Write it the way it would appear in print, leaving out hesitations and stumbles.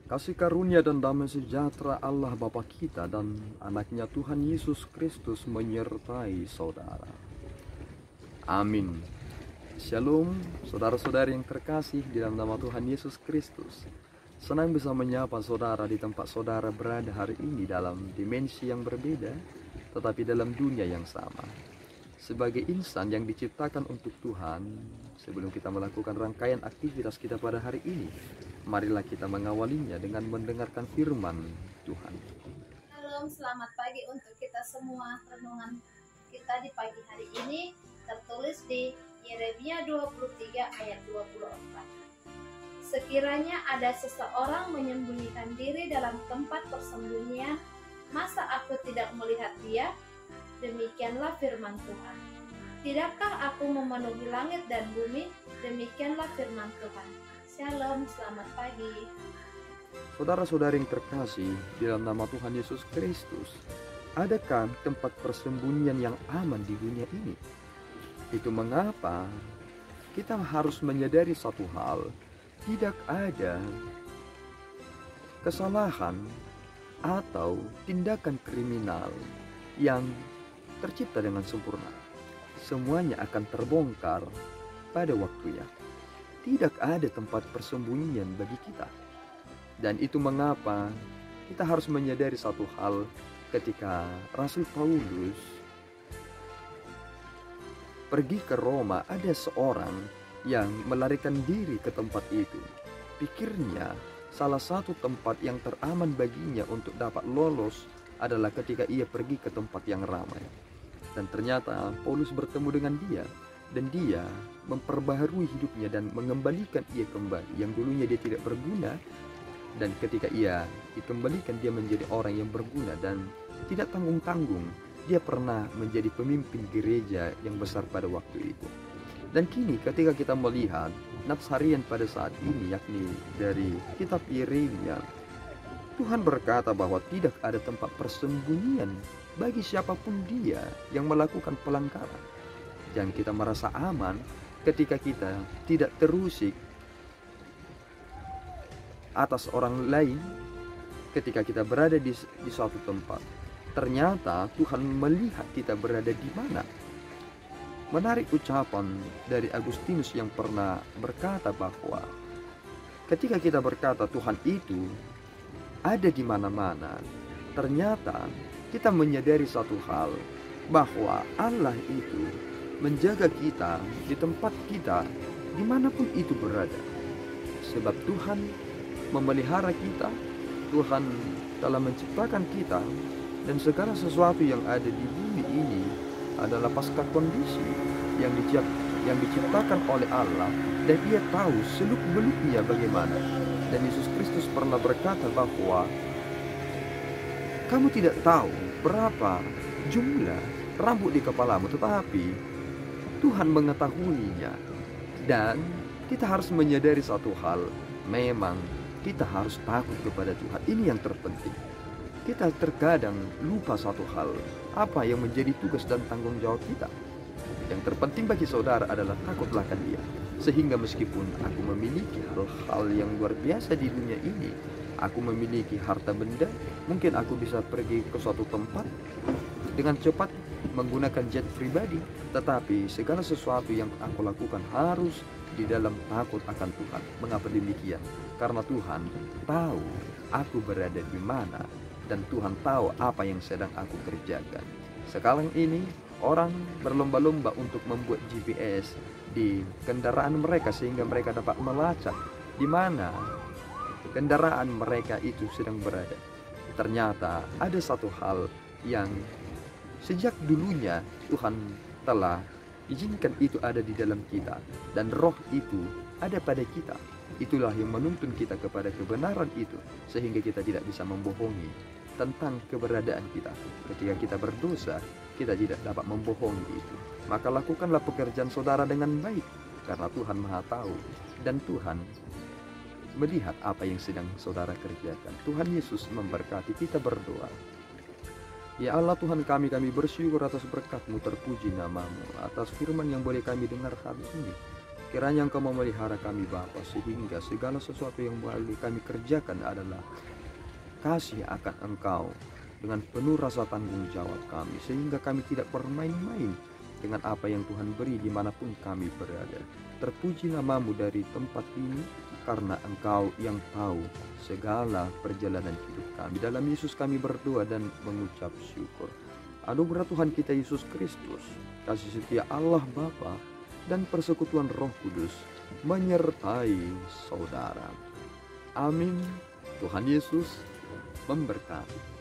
Kasih karunia dan damai sejahtera Allah Bapa kita dan anaknya Tuhan Yesus Kristus menyertai saudara. Amin. Shalom, saudara-saudari yang terkasih di dalam nama Tuhan Yesus Kristus. Senang bisa menyapa saudara di tempat saudara berada hari ini dalam dimensi yang berbeda, tetapi dalam dunia yang sama. Sebagai insan yang diciptakan untuk Tuhan, sebelum kita melakukan rangkaian aktivitas kita pada hari ini, marilah kita mengawalinya dengan mendengarkan firman Tuhan. Shalom, selamat pagi untuk kita semua. Renungan kita di pagi hari ini tertulis di Yeremia 23 ayat 24. Sekiranya ada seseorang menyembunyikan diri dalam tempat persembunyian, masa aku tidak melihat dia? Demikianlah firman Tuhan. Tidakkah aku memenuhi langit dan bumi? Demikianlah firman Tuhan. Shalom, selamat pagi. Saudara-saudari yang terkasih di dalam nama Tuhan Yesus Kristus, adakah tempat persembunyian yang aman di dunia ini? Itu mengapa kita harus menyadari satu hal, tidak ada kesalahan atau tindakan kriminal yang tercipta dengan sempurna. Semuanya akan terbongkar pada waktunya. Tidak ada tempat persembunyian bagi kita. Dan itu mengapa kita harus menyadari satu hal ketika Rasul Paulus pergi ke Roma, ada seorang yang melarikan diri ke tempat itu. Pikirnya salah satu tempat yang teraman baginya untuk dapat lolos adalah ketika ia pergi ke tempat yang ramai. Dan ternyata Paulus bertemu dengan dia, dan dia memperbaharui hidupnya dan mengembalikan ia kembali. Yang dulunya dia tidak berguna, dan ketika ia dikembalikan dia menjadi orang yang berguna dan tidak tanggung-tanggung. Dia pernah menjadi pemimpin gereja yang besar pada waktu itu. Dan kini ketika kita melihat nats harian pada saat ini, yakni dari kitab Yeremia, Tuhan berkata bahwa tidak ada tempat persembunyian bagi siapapun dia yang melakukan pelanggaran. Jangan kita merasa aman ketika kita tidak terusik atas orang lain ketika kita berada di suatu tempat. Ternyata Tuhan melihat kita berada di mana. Menarik ucapan dari Agustinus yang pernah berkata bahwa ketika kita berkata Tuhan itu ada di mana-mana, ternyata kita menyadari satu hal, bahwa Allah itu menjaga kita di tempat kita dimanapun itu berada. Sebab Tuhan memelihara kita, Tuhan telah menciptakan kita, dan segala sesuatu yang ada di bumi ini adalah pasca kondisi yang diciptakan oleh Allah, dan Dia tahu seluk-beluknya bagaimana. Dan Yesus Kristus pernah berkata bahwa kamu tidak tahu berapa jumlah rambut di kepalamu, tetapi Tuhan mengetahuinya. Dan kita harus menyadari satu hal, memang kita harus takut kepada Tuhan. Ini yang terpenting. Kita terkadang lupa satu hal, apa yang menjadi tugas dan tanggung jawab kita. Yang terpenting bagi saudara adalah takutlah akan Dia. Sehingga meskipun aku memiliki hal-hal yang luar biasa di dunia ini, aku memiliki harta benda, mungkin aku bisa pergi ke suatu tempat dengan cepat menggunakan jet pribadi, tetapi segala sesuatu yang aku lakukan harus di dalam takut akan Tuhan. Mengapa demikian? Karena Tuhan tahu aku berada di mana, dan Tuhan tahu apa yang sedang aku kerjakan. Sekarang ini orang berlomba-lomba untuk membuat GPS di kendaraan mereka sehingga mereka dapat melacak di mana kendaraan mereka itu sedang berada. Ternyata ada satu hal yang sejak dulunya Tuhan telah izinkan itu ada di dalam kita, dan roh itu ada pada kita. Itulah yang menuntun kita kepada kebenaran itu, sehingga kita tidak bisa membohongi tentang keberadaan kita. Ketika kita berdosa, kita tidak dapat membohongi itu. Maka lakukanlah pekerjaan saudara dengan baik, karena Tuhan Maha Tahu, dan Tuhan melihat apa yang sedang saudara kerjakan. Tuhan Yesus memberkati. Kita berdoa. Ya Allah Tuhan kami bersyukur atas berkat-Mu, terpuji nama-Mu, atas firman yang boleh kami dengar hari ini. Kiranya Engkau memelihara kami Bapa, sehingga segala sesuatu yang boleh kami kerjakan adalah kasih akan Engkau dengan penuh rasa tanggung jawab kami, sehingga kami tidak bermain-main dengan apa yang Tuhan beri dimanapun kami berada. Terpuji namamu dari tempat ini, karena Engkau yang tahu segala perjalanan hidup kami. Dalam Yesus kami berdoa dan mengucap syukur. Anugerah Tuhan kita Yesus Kristus, kasih setia Allah Bapa, dan persekutuan Roh Kudus menyertai saudara. Amin. Tuhan Yesus memberkati.